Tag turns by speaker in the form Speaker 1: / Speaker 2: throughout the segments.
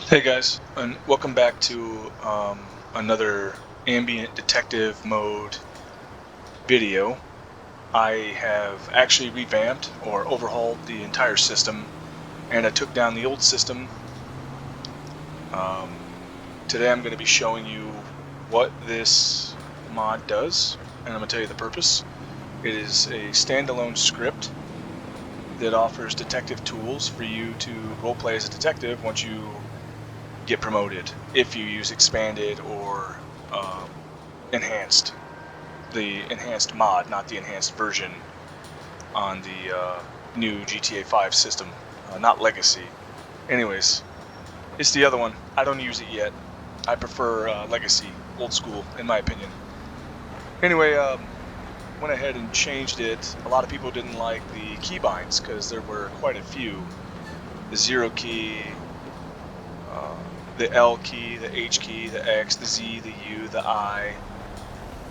Speaker 1: Hey guys, and welcome back to another ambient detective mode video. I have actually revamped or overhauled the entire system, and I took down the old system. Um, Today I'm going to be showing you what this mod does, and I'm going to tell you the purpose. It is a standalone script that offers detective tools for you to roleplay as a detective once you get promoted, if you use expanded or enhanced, the enhanced mod, not the enhanced version on the new GTA 5 system, not Legacy. Anyways, it's the other one. I don't use it yet. I prefer Legacy, old school, in my opinion. Anyway, went ahead and changed it. A lot of people didn't like the keybinds because there were quite a few. The 0 key, uh, the L key, the H key, the X, the Z, the U, the I,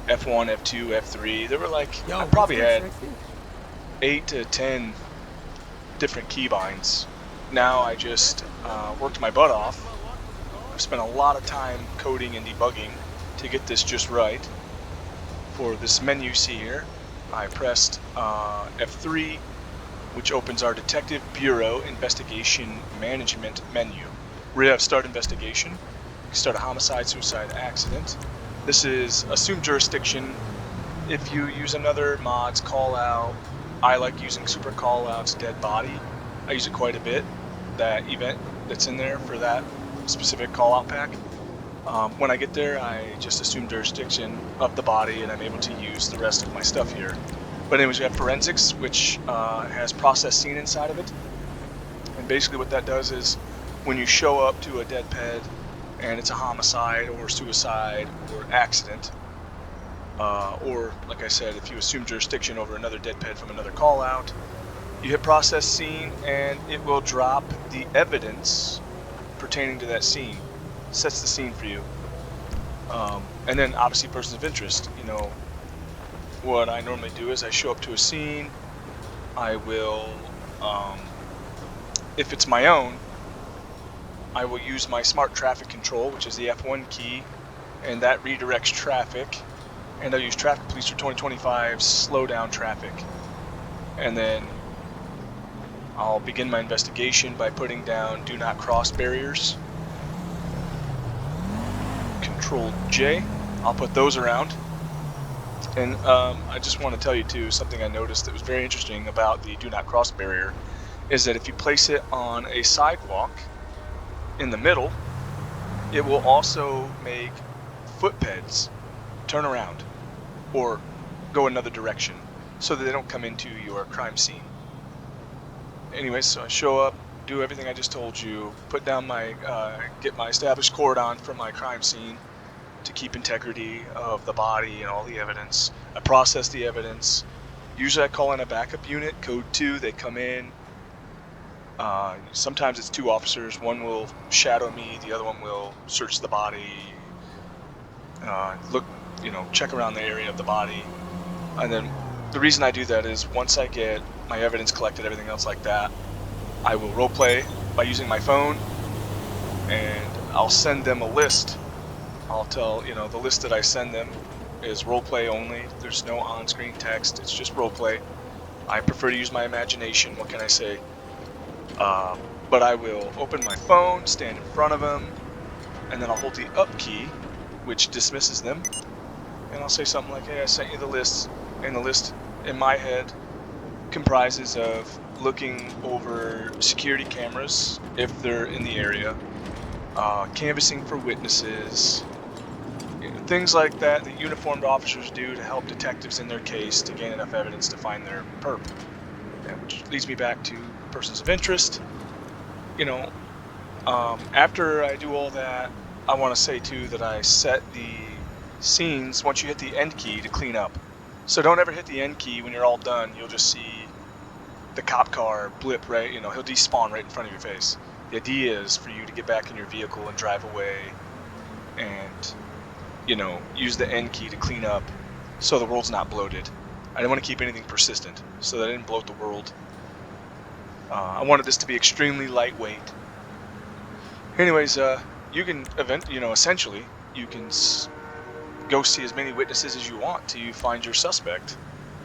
Speaker 1: F1, F2, F3. There were like, I
Speaker 2: Yo, what's
Speaker 1: probably
Speaker 2: good,
Speaker 1: had
Speaker 2: sexy?
Speaker 1: 8 to 10 different keybinds. Now I just worked my butt off. I've spent a lot of time coding and debugging to get this just right. For this menu you see here, I pressed F3, which opens our Detective Bureau Investigation Management menu. We have Start Investigation. You can start a homicide, suicide, accident. This is assume jurisdiction. If you use another mod's call out, I like using super call out's dead body. I use it quite a bit, that event that's in there for that specific call out pack. When I get there, I just assume jurisdiction of the body and I'm able to use the rest of my stuff here. But anyways, we have forensics, which has process scene inside of it. And basically what that does is when you show up to a dead ped and it's a homicide or suicide or accident, or like I said, if you assume jurisdiction over another dead ped from another call out, you hit process scene and it will drop the evidence pertaining to that scene. Sets the scene for you. And then obviously persons of interest. You know, what I normally do is I show up to a scene. I will, if it's my own, I will use my smart traffic control, which is the F1 key, and that redirects traffic. And I'll use Traffic Police for 2025 slow down traffic. And then I'll begin my investigation by putting down do not cross barriers. Control J. I'll put those around. And I just want to tell you too, something I noticed that was very interesting about the do not cross barrier is that if you place it on a sidewalk in the middle, it will also make footpads turn around or go another direction so that they don't come into your crime scene. Anyways, so I show up, do everything I just told you, put down my, get my established cordon from my crime scene to keep integrity of the body and all the evidence. I process the evidence. Usually I call in a backup unit, code 2, they come in. Sometimes it's 2 officers, one will shadow me, the other one will search the body, look, check around the area of the body. And then the reason I do that is once I get my evidence collected, everything else like that, I will roleplay by using my phone, and I'll send them a list. I'll tell, the list that I send them is roleplay only. There's no on-screen text. It's just roleplay. I prefer to use my imagination. What can I say? But I will open my phone, stand in front of them, and then I'll hold the up key, which dismisses them. And I'll say something like, hey, I sent you the list. And the list in my head comprises of looking over security cameras if they're in the area, canvassing for witnesses, things like that that uniformed officers do to help detectives in their case to gain enough evidence to find their perp. And which leads me back to persons of interest. After I do all that, I want to say too that I set the scenes once you hit the end key to clean up. So don't ever hit the end key when you're all done. You'll just see the cop car blip right, he'll despawn right in front of your face. The idea is for you to get back in your vehicle and drive away and, use the end key to clean up so the world's not bloated. I didn't want to keep anything persistent so that I didn't bloat the world. I wanted this to be extremely lightweight. Anyways, you can essentially, you can go see as many witnesses as you want till you find your suspect.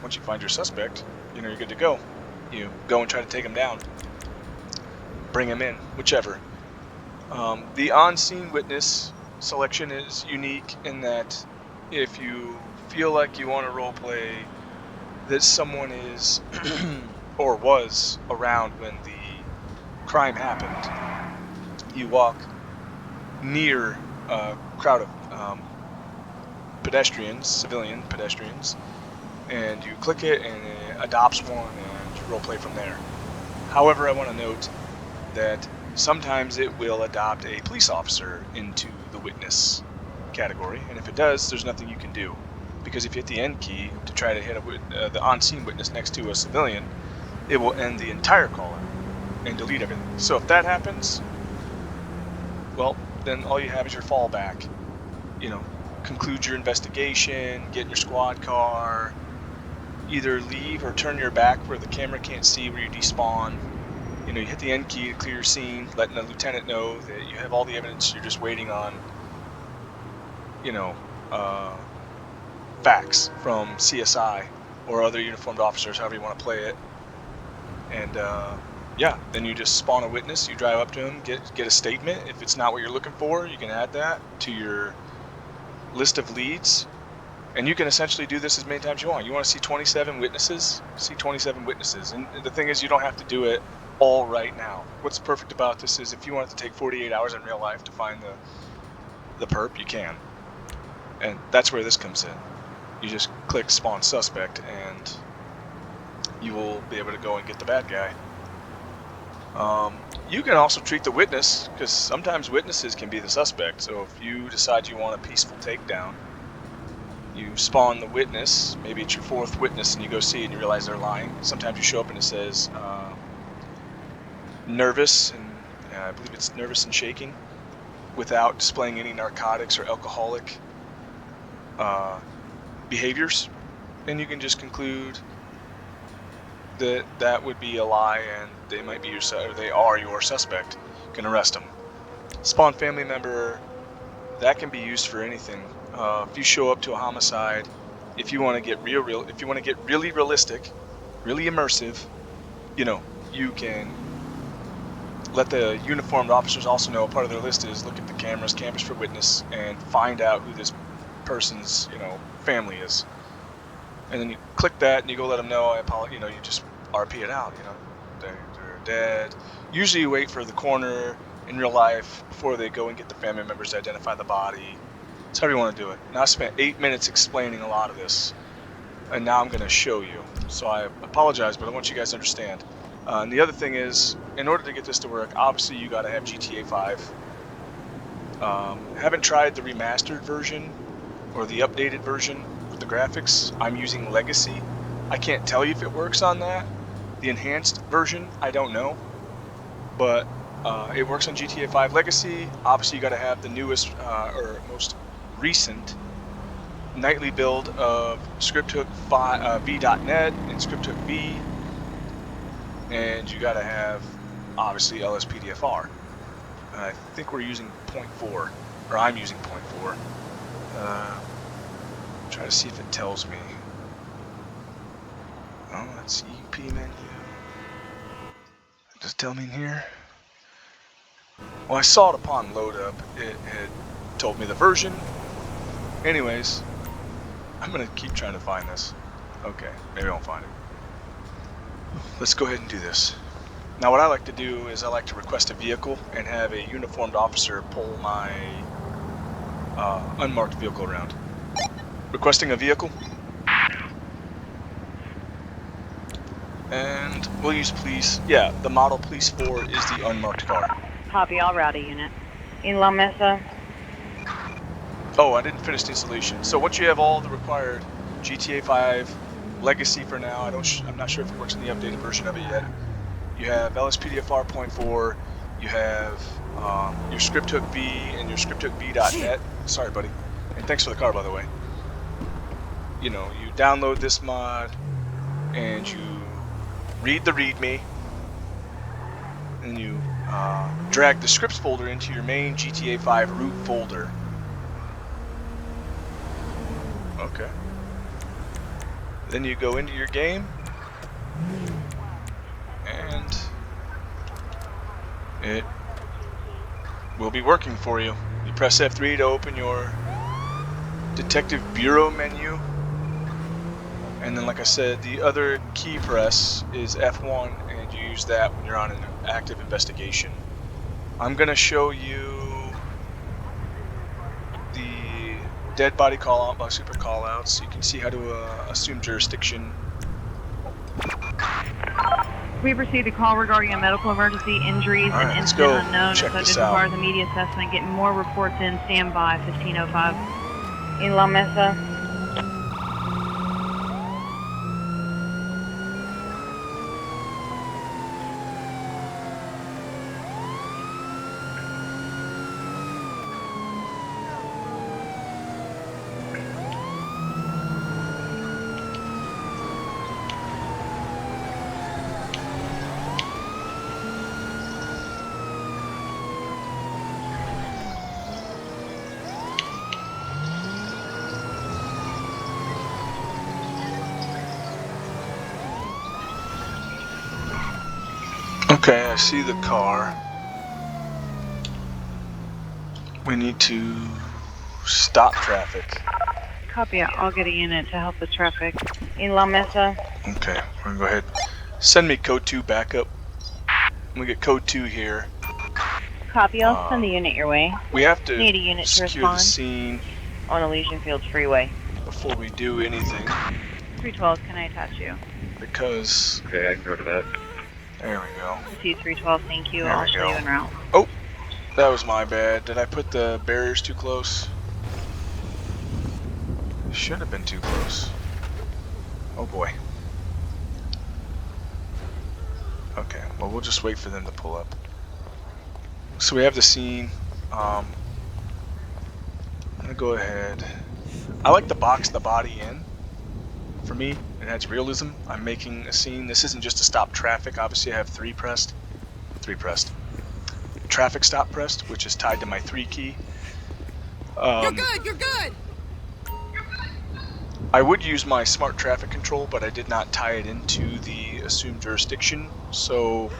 Speaker 1: Once you find your suspect, you're good to go. You go and try to take him down, bring him in, whichever. The on-scene witness selection is unique in that if you feel like you want to roleplay that someone is or was around when the crime happened, you walk near a crowd of pedestrians, civilian pedestrians, and you click it and it adopts one and you roleplay from there. However, I want to note that sometimes it will adopt a police officer into the witness category, and if it does, there's nothing you can do, because if you hit the end key to try to hit the on-scene witness next to a civilian, it will end the entire caller and delete everything. So if that happens, well, then all you have is your fallback. Conclude your investigation, get in your squad car, either leave or turn your back where the camera can't see where you despawn. You hit the end key to clear your scene, letting the lieutenant know that you have all the evidence, you're just waiting on, facts from CSI or other uniformed officers, however you want to play it. And, yeah, then you just spawn a witness, you drive up to him, get a statement. If it's not what you're looking for, you can add that to your list of leads. And you can essentially do this as many times as you want. You want to see 27 witnesses? See 27 witnesses. And the thing is, you don't have to do it all right now. What's perfect about this is if you want it to take 48 hours in real life to find the perp, you can. And that's where this comes in. You just click spawn suspect and you will be able to go and get the bad guy. You can also treat the witness, because sometimes witnesses can be the suspect. So if you decide you want a peaceful takedown, you spawn the witness, maybe it's your fourth witness, and you go see it and you realize they're lying. Sometimes you show up and it says nervous, and I believe it's nervous and shaking, without displaying any narcotics or alcoholic behaviors. And you can just conclude that would be a lie and they might be they are your suspect. You can arrest them. Spawn family member, that can be used for anything. If you show up to a homicide, if you want to get if you want to get really realistic, really immersive, you can let the uniformed officers also know part of their list is look at the cameras, canvas for witness, and find out who this person's family is. And then you click that and you go let them know. I apologize. You just RP it out. They're dead. Usually you wait for the coroner in real life before they go and get the family members to identify the body. It's however you want to do it. Now I spent 8 minutes explaining a lot of this, and now I'm going to show you. So I apologize, but I want you guys to understand. And the other thing is, in order to get this to work, obviously you got to have GTA 5. Haven't tried the remastered version or the updated version with the graphics. I'm using Legacy. I can't tell you if it works on that. The enhanced version, I don't know, but it works on GTA 5 Legacy. Obviously you got to have the newest or most recent nightly build of ScriptHook v.net and ScriptHook V, and you got to have obviously LSPDFR. I think we're using 0.4, or I'm using 0.4. Try to see if it tells me. Oh, that's EP menu. Does it tell me in here? Well, I saw it upon load up. It told me the version. Anyways, I'm gonna keep trying to find this. Okay, maybe I won't find it. Let's go ahead and do this. Now what I like to do is I like to request a vehicle and have a uniformed officer pull my unmarked vehicle around. Requesting a vehicle. And we'll use police. Yeah, the model police 4 is the unmarked car.
Speaker 2: Copy, all rowdy unit. In La Mesa.
Speaker 1: Oh, I didn't finish the installation. So once you have all the required GTA 5 Legacy for now, I'm not sure if it works in the updated version of it yet. You have LSPDFR 0.4. You have your ScriptHook V and your ScriptHook V.net. Sorry, buddy. And thanks for the car, by the way. You download this mod and you read the README, and you drag the scripts folder into your main GTA 5 root folder. Okay. Then you go into your game, and it will be working for you. You press F3 to open your Detective Bureau menu, and then, like I said, the other key press is F1, and you use that when you're on an active investigation. I'm going to show you the dead body call out by super call outs so you can see how to assume jurisdiction.
Speaker 2: We received a call regarding a medical emergency, injuries,
Speaker 1: All right,
Speaker 2: and
Speaker 1: let's
Speaker 2: incident
Speaker 1: go
Speaker 2: unknown.
Speaker 1: check
Speaker 2: The
Speaker 1: this
Speaker 2: subject
Speaker 1: out.
Speaker 2: requires immediate assessment. Getting more reports in. Stand by. 1505. In La Mesa.
Speaker 1: Okay, I see the car. We need to stop traffic.
Speaker 2: Copy. I'll get a unit to help with traffic. In La Mesa.
Speaker 1: Okay, we're gonna go ahead. Send me code 2 backup. We get code 2 here.
Speaker 2: Copy. I'll send the unit your way.
Speaker 1: We have to
Speaker 2: Need a unit to
Speaker 1: secure the
Speaker 2: respond.
Speaker 1: scene
Speaker 2: On Elysian Fields Freeway.
Speaker 1: before we do anything,
Speaker 2: 312, can I attach you?
Speaker 1: because
Speaker 3: Okay, I can go to that.
Speaker 1: there we go.
Speaker 2: Proceed 312, thank you.
Speaker 1: There
Speaker 2: I'll
Speaker 1: we
Speaker 2: show
Speaker 1: go.
Speaker 2: you en route.
Speaker 1: Oh, that was my bad. Did I put the barriers too close? Should have been too close. Oh boy. Okay, well, we'll just wait for them to pull up. So we have the scene. I'm gonna go ahead. I like to box the body in. For me, it adds realism. I'm making a scene. This isn't just to stop traffic. Obviously, I have 3 pressed. Traffic stop pressed, which is tied to my 3 key.
Speaker 4: You're good, you're good!
Speaker 1: I would use my smart traffic control, but I did not tie it into the assumed jurisdiction, so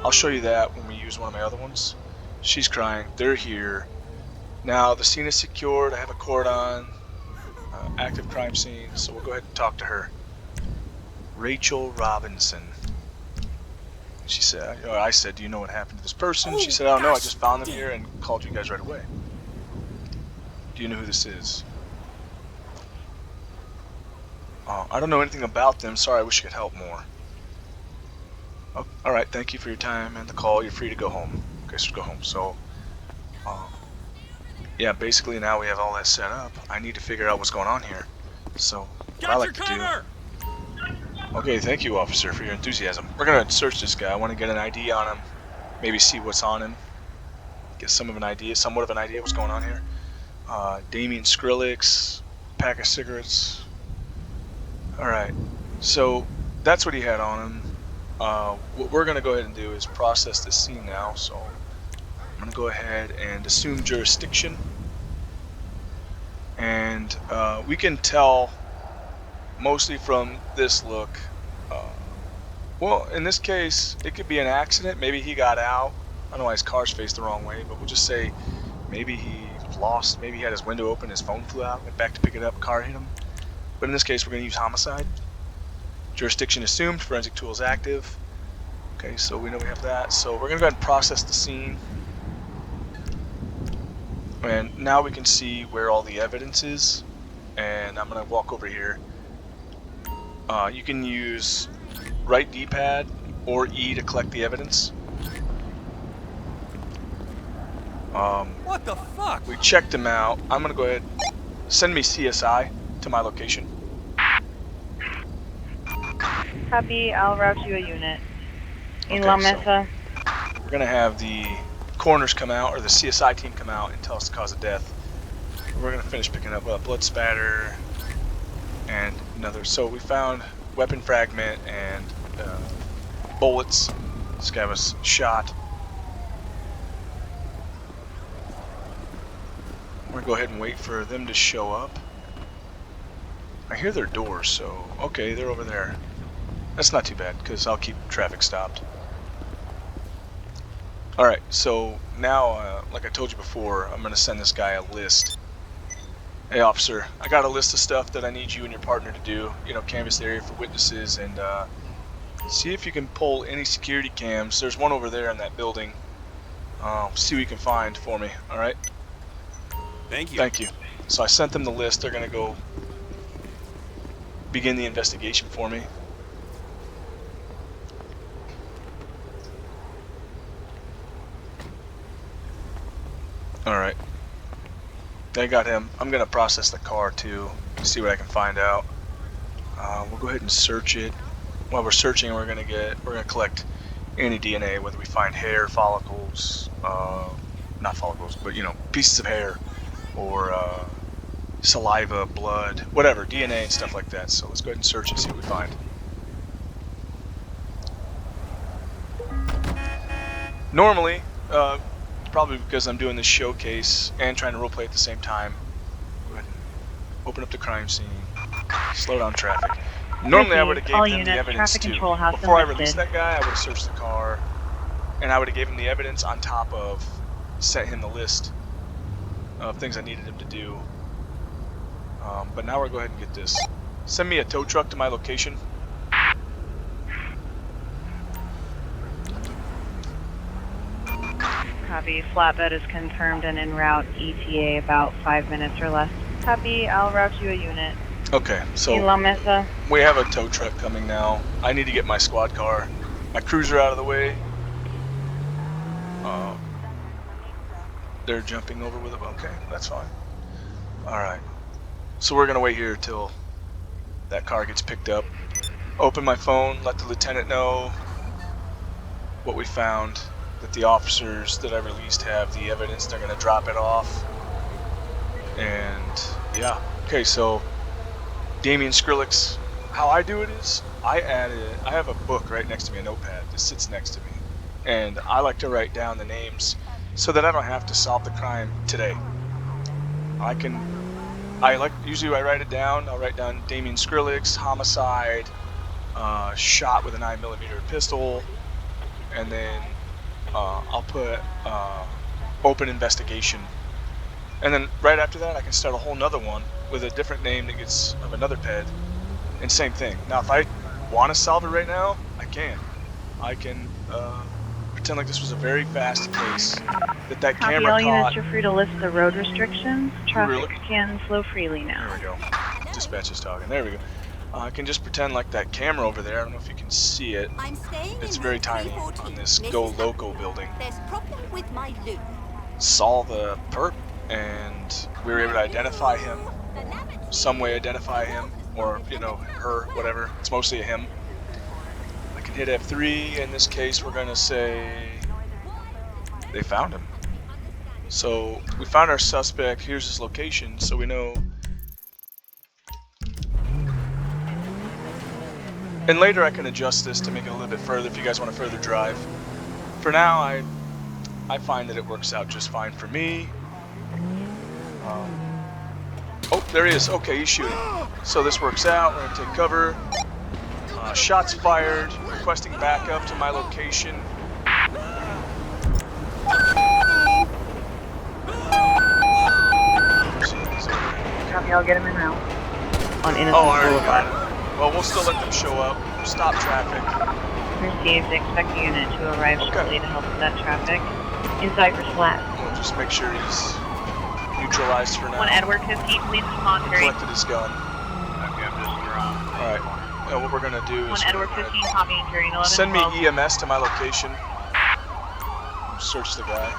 Speaker 1: I'll show you that when we use one of my other ones. She's crying. They're here. Now the scene is secured. I have a cordon, active crime scene, so we'll go ahead and talk to her. Rachel Robinson. She said, I said, do you know what happened to this person? She said, oh no, I just found them here and called you guys right away. Do you know who this is? I don't know anything about them. Sorry, I wish I could help more. Oh, alright, thank you for your time and the call. You're free to go home. Okay, so go home. So, yeah, basically now we have all that set up. I need to figure out what's going on here. So, what I like to do... Okay, thank you, officer, for your enthusiasm. We're gonna search this guy. I want to get an ID on him. Maybe see what's on him. Get somewhat of an idea what's going on here. Damien Skrillex, pack of cigarettes. Alright, so that's what he had on him. What we're going to go ahead and do is process this scene now, so I'm going to go ahead and assume jurisdiction. And we can tell mostly from this look. Well, in this case, it could be an accident. Maybe he got out. I don't know why his car's faced the wrong way, but we'll just say maybe he lost. Maybe he had his window open, his phone flew out, went back to pick it up, car hit him. But in this case, we're going to use homicide. Jurisdiction assumed, forensic tools active. Okay, so we know we have that. So we're going to go ahead and process the scene. And now we can see where all the evidence is. And I'm going to walk over here. You can use right D-pad or E to collect the evidence.
Speaker 4: What the fuck?
Speaker 1: We checked him out. I'm going to go ahead. Send me CSI to my location.
Speaker 2: Copy, I'll route you a unit. In
Speaker 1: Okay,
Speaker 2: La Mesa.
Speaker 1: So we're going to have the coroners come out, or the CSI team come out and tell us the cause of death. We're going to finish picking up blood spatter and another. So we found weapon fragment and bullets. This guy was shot. gonna go ahead and wait for them to show up. I hear their doors, so okay, they're over there. That's not too bad, because I'll keep traffic stopped. Alright, so now, like I told you before, I'm gonna send this guy a list. Hey officer, I got a list of stuff that I need you and your partner to do. You know, canvass the area for witnesses and see if you can pull any security cams. There's one over there in that building. See what you can find for me, alright?
Speaker 4: Thank you.
Speaker 1: Thank you. So I sent them the list. They're gonna go begin the investigation for me. Alright. They got him. I'm gonna process the car too, see what I can find out. We'll go ahead and search it. While we're searching, we're gonna collect any DNA, whether we find hair, follicles, not follicles, but you know, pieces of hair, or saliva, blood, whatever, DNA and stuff like that. So let's go ahead and search and see what we find. Normally, probably because I'm doing this showcase and trying to roleplay at the same time, go ahead and open up the crime scene, slow down traffic. Normally I would have gave them the evidence too. Before I released that guy, I would have searched the car, and I would have gave him the evidence on top of sent him the list of things I needed him to do. But now we're going to go ahead and get this. Send me a tow truck to my location.
Speaker 2: Copy. Flatbed is confirmed and en route. ETA about 5 minutes or less. Copy. I'll route you a unit.
Speaker 1: Okay, so
Speaker 2: La Mesa.
Speaker 1: we have a tow truck coming now. I need to get my squad car, my cruiser out of the way. They're jumping over with it. Okay, that's fine. Alright. So we're going to wait here till that car gets picked up. Open my phone, let the lieutenant know what we found, that the officers that I released have the evidence. They're going to drop it off. And yeah. Okay, so Damien Skrillex, how I do it is I have a book right next to me, a notepad that sits next to me. And I like to write down the names so that I don't have to solve the crime today. Usually I write it down. I'll write down Damien Skrillex, homicide, shot with a 9mm pistol, and then I'll put open investigation. And then right after that I can start a whole nother one with a different name that gets of another ped, and same thing. Now if I want to solve it right now, I can. I can pretend like this was a very fast case, that
Speaker 2: Copy.
Speaker 1: camera
Speaker 2: All
Speaker 1: caught.
Speaker 2: units are free to list the road restrictions. Traffic can flow freely now.
Speaker 1: There we go. Dispatch is talking. There we go. I can just pretend like that camera over there. I don't know if you can see it. It's very tiny on this Go Loco building.
Speaker 3: There's problem with my loot.
Speaker 1: Saw the perp, and we were able to identify him. Some way identify him, or you know, her, whatever. It's mostly a him. I can hit F3. In this case, we're gonna say they found him. So we found our suspect. Here's his location, so we know. And later I can adjust this to make it a little bit further if you guys want to further drive. For now, I find that it works out just fine for me. Oh, there he is. Okay, he's shooting. So this works out. We're going to take cover. Shots fired. Requesting backup to my location.
Speaker 2: Copy. I'll get him in route. On Innocent Boulevard.
Speaker 1: Well, we'll still let them show up. Stop traffic.
Speaker 2: Received. Expect the unit to arrive shortly to help with that traffic. Inside for flat.
Speaker 1: We'll just make sure he's neutralized for now.
Speaker 2: 1 Edward 15, please monitoring.
Speaker 1: Collected his gun. Alright. What we're gonna do is
Speaker 2: 1 Edward 15, copy and carrying 11.
Speaker 1: send me EMS to my location. Search the guy.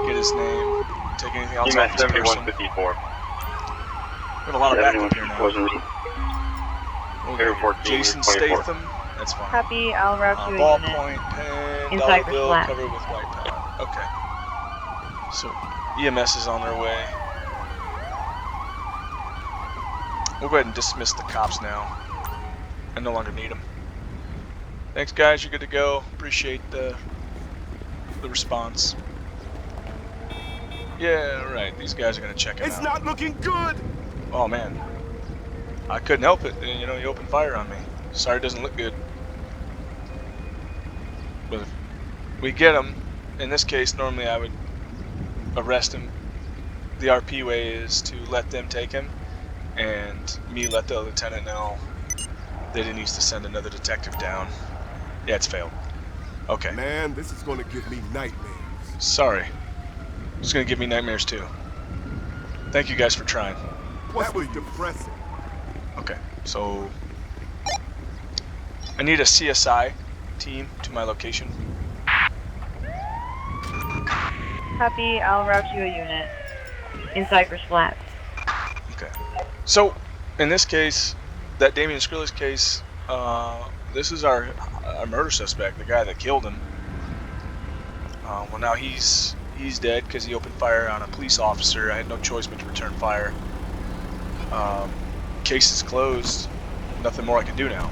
Speaker 1: Get his name. Take anything else off his person.
Speaker 5: 7154.
Speaker 1: We have a lot of backup here now. Jason Statham. That's fine.
Speaker 2: Copy. I'll route you a unit.
Speaker 1: Ballpoint, pen,
Speaker 2: Inside
Speaker 1: dollar
Speaker 2: for
Speaker 1: bill
Speaker 2: flat.
Speaker 1: covered with white pad. Okay. So EMS is on their way. We'll go ahead and dismiss the cops now. I no longer need them. Thanks, guys. You're good to go. Appreciate the response. Yeah, right. These guys are gonna check him out.
Speaker 4: It's not looking good.
Speaker 1: Oh man, I couldn't help it. You know, he opened fire on me. Sorry, it doesn't look good. But if we get him, in this case, normally I would arrest him. The RP way is to let them take him, and me let the lieutenant know that he needs to send another detective down. Yeah, it's failed. Okay.
Speaker 4: Man, this is gonna give me nightmares.
Speaker 1: Sorry. It's gonna give me nightmares too. Thank you guys for trying.
Speaker 4: That was depressing.
Speaker 1: Okay, so I need a CSI team to my location.
Speaker 2: Copy, I'll route you a unit. In Cypress Flats.
Speaker 1: Okay. So, in this case, that Damien Skrillex case, this is our murder suspect, the guy that killed him. Well, now he's dead because he opened fire on a police officer. I had no choice but to return fire. Case is closed. Nothing more I can do now.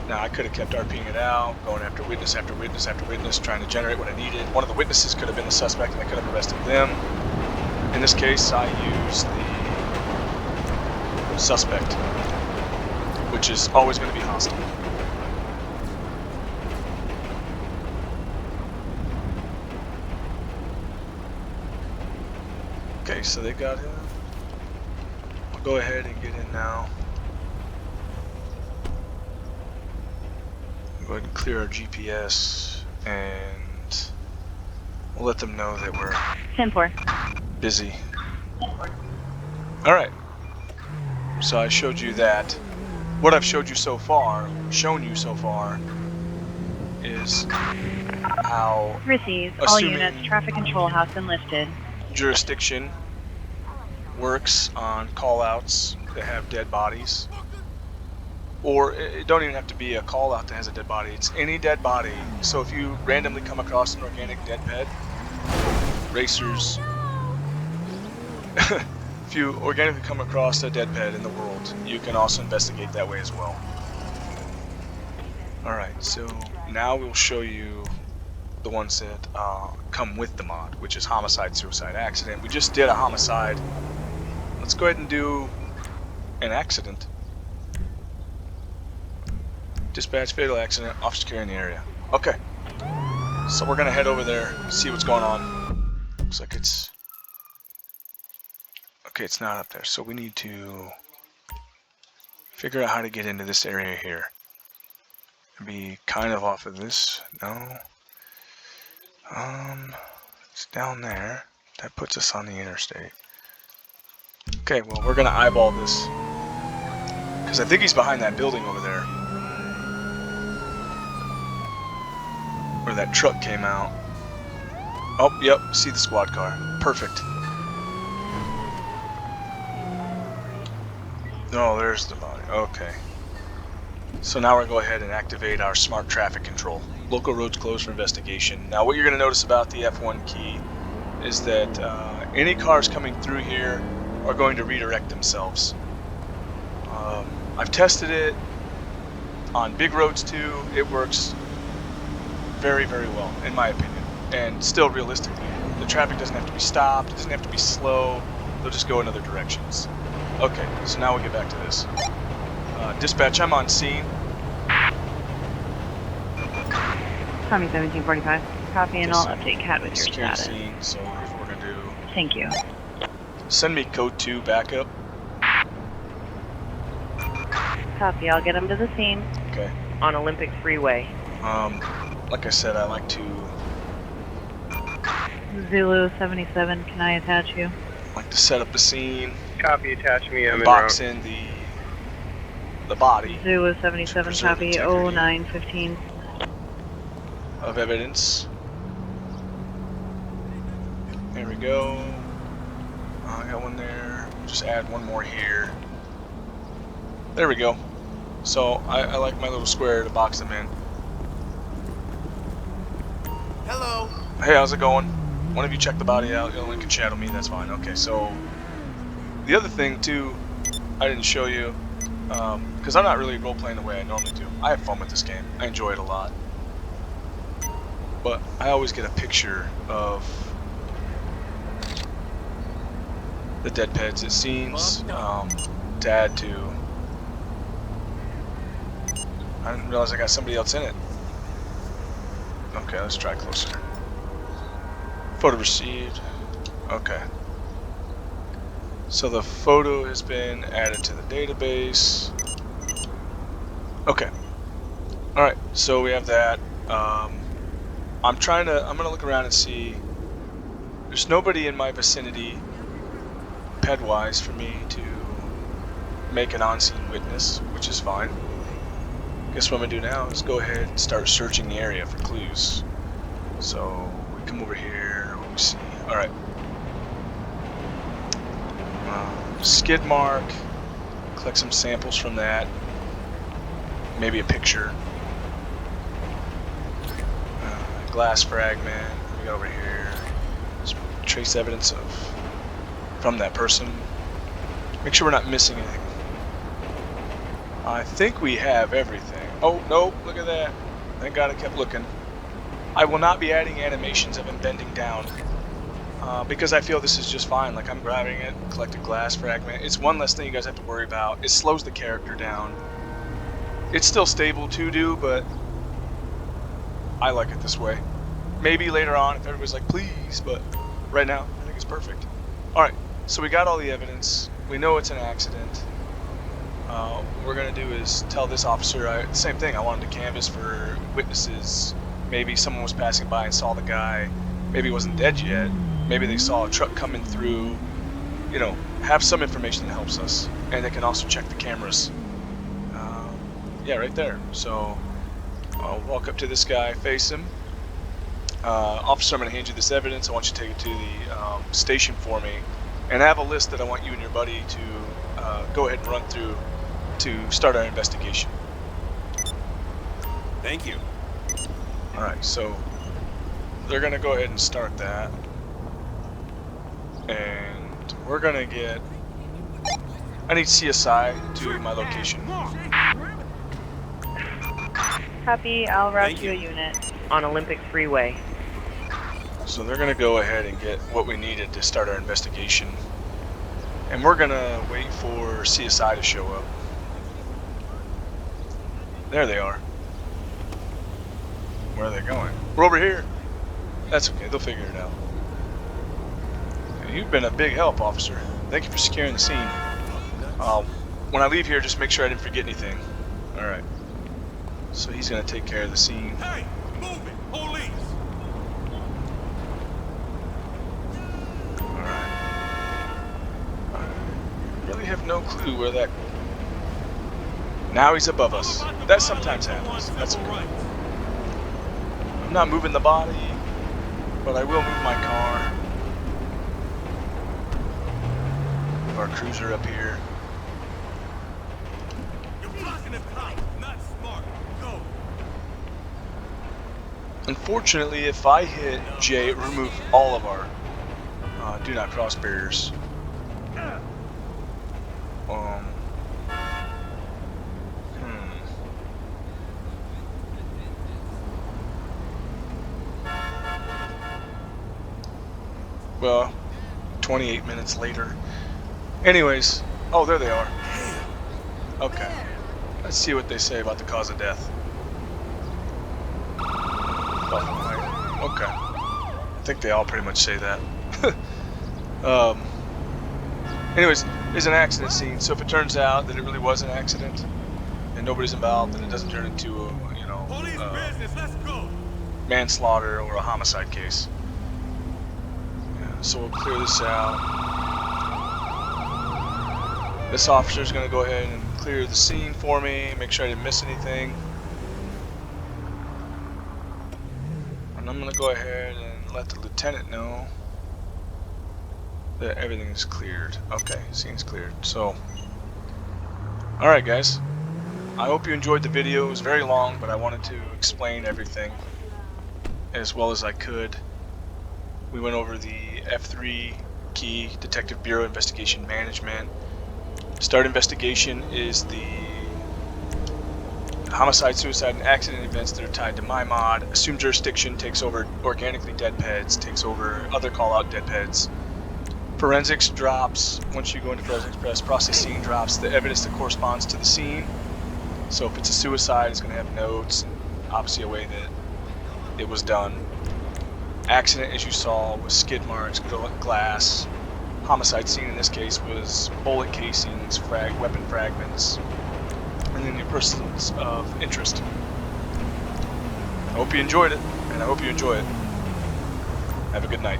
Speaker 1: Now, I could have kept RPing it out, going after witness after witness after witness, trying to generate what I needed. One of the witnesses could have been the suspect, and I could have arrested them. In this case, I used the suspect, which is always going to be hostile. Okay, so they got him. I'll go ahead and get in now. Go ahead and clear our GPS, and we'll let them know that we're
Speaker 2: 10-4.
Speaker 1: busy. Alright, so I showed you that. What I've shown you so far is how
Speaker 2: Received. All units, traffic control house enlisted.
Speaker 1: jurisdiction works on call-outs that have dead bodies. Or it don't even have to be a call-out that has a dead body. It's any dead body. So if you randomly come across an organic dead pet, racers, if you organically come across a dead pet in the world, you can also investigate that way as well. Alright, so now we'll show you the ones that come with the mod, which is homicide, suicide, accident. We just did a homicide. Let's go ahead and do an accident. Dispatch, fatal accident, officer carrying the area. Okay. So we're gonna head over there, see what's going on. Looks like it's... Okay, it's not up there. So we need to figure out how to get into this area here. Be kind of off of this. No. It's down there. That puts us on the interstate. Okay, well, we're gonna eyeball this. Because I think he's behind that building over there. Where that truck came out. Oh, yep, see the squad car. Perfect. Oh, there's the body. Okay. So now we're going to go ahead and activate our smart traffic control. Local roads closed for investigation. Now what you're going to notice about the F1 key is that any cars coming through here are going to redirect themselves. I've tested it on big roads too. It works very, very well, in my opinion. And still realistically, the traffic doesn't have to be stopped, it doesn't have to be slow, they'll just go in other directions. Okay, so now we'll get back to this. Dispatch, I'm on scene.
Speaker 2: Tommy 1745. Copy, and I'll update CAD with your
Speaker 1: Secure
Speaker 2: status.
Speaker 1: scene, so here's what we're gonna do.
Speaker 2: Thank you.
Speaker 1: Send me code 2 backup.
Speaker 2: Copy, I'll get him to the scene.
Speaker 1: Okay.
Speaker 2: On Olympic Freeway.
Speaker 1: Like I said, I like to
Speaker 2: Zulu 77, can I attach you?
Speaker 1: set up the scene.
Speaker 5: Copy, attach me. I'm
Speaker 1: box in the body
Speaker 2: Zulu 77, copy,
Speaker 1: integrity
Speaker 2: 0915.
Speaker 1: of evidence. There we go. I got one there. Just add one more here. There we go. So I like my little square to box them in.
Speaker 4: Hello.
Speaker 1: Hey, how's it going? One of you check the body out. The other one can shadow me. That's fine. Okay, so the other thing too, I didn't show you, because I'm not really role playing the way I normally do. I have fun with this game. I enjoy it a lot. But I always get a picture of the dead peds, it seems, to add to. I didn't realize I got somebody else in it. Okay, let's try closer. Photo received. Okay. So the photo has been added to the database. Okay. Alright, so we have that. I'm gonna look around and see. There's nobody in my vicinity, ped-wise, for me to make an on-scene witness, which is fine. Guess what I'm gonna do now is go ahead and start searching the area for clues. So we come over here, what do we see? Alright. Skid mark, collect some samples from that. Maybe a picture. Glass fragment, we got over here. Just trace evidence from that person. Make sure we're not missing anything. I think we have everything. Oh, no, look at that. Thank God I kept looking. I will not be adding animations of him bending down because I feel this is just fine. Like, I'm grabbing it, collect a glass fragment. It's one less thing you guys have to worry about. It slows the character down. It's still stable to do, but I like it this way. Maybe later on if everybody's like, please, but right now I think it's perfect. Alright, so we got all the evidence. We know it's an accident. What we're going to do is tell this officer, same thing, I wanted to canvass for witnesses. Maybe someone was passing by and saw the guy. Maybe he wasn't dead yet. Maybe they saw a truck coming through. You know, have some information that helps us. And they can also check the cameras. Yeah, right there. So I'll walk up to this guy, face him. Officer, I'm going to hand you this evidence. I want you to take it to the station for me. And I have a list that I want you and your buddy to go ahead and run through to start our investigation.
Speaker 4: Thank you.
Speaker 1: Alright, so they're going to go ahead and start that. And we're going to get... I need CSI to my location.
Speaker 2: Copy, I'll route you a unit on Olympic Freeway.
Speaker 1: So they're going to go ahead and get what we needed to start our investigation. And we're going to wait for CSI to show up. There they are. Where are they going? We're over here. That's okay, they'll figure it out. You've been a big help, officer. Thank you for securing the scene. When I leave here, just make sure I didn't forget anything. Alright. So he's going to take care of the scene.
Speaker 4: Hey, move it, police!
Speaker 1: Really have no clue where that... Now he's above us. That sometimes happens. That's okay. I'm not moving the body, but I will move my car. Move our cruiser up here.
Speaker 4: You're blocking the cop, not smart. Go.
Speaker 1: Unfortunately, if I hit J, it remove all of our do not cross barriers. Well, 28 minutes later. Anyways, oh, there they are. Okay. Let's see what they say about the cause of death. Okay. I think they all pretty much say that. Anyways, there's an accident scene, so if it turns out that it really was an accident and nobody's involved, then it doesn't turn into a,
Speaker 4: Police business, let's go.
Speaker 1: manslaughter or a homicide case. Yeah, so we'll clear this out. This officer's going to go ahead and clear the scene for me, make sure I didn't miss anything. And I'm going to go ahead and let the lieutenant know that everything is cleared. Okay, scene's cleared. So, alright guys, I hope you enjoyed the video. It was very long, but I wanted to explain everything as well as I could. We went over the F3 key, Detective Bureau Investigation Management. Start investigation is the homicide, suicide, and accident events that are tied to my mod. Assume jurisdiction takes over organically dead peds, takes over other call-out dead peds. Forensics drops, once you go into forensics, process scene drops the evidence that corresponds to the scene. So if it's a suicide, it's going to have notes, and obviously a way that it was done. Accident, as you saw, was skid marks, glass. Homicide scene in this case was bullet casings, weapon fragments, and then the persons of interest. I hope you enjoyed it, and I hope you enjoy it. Have a good night.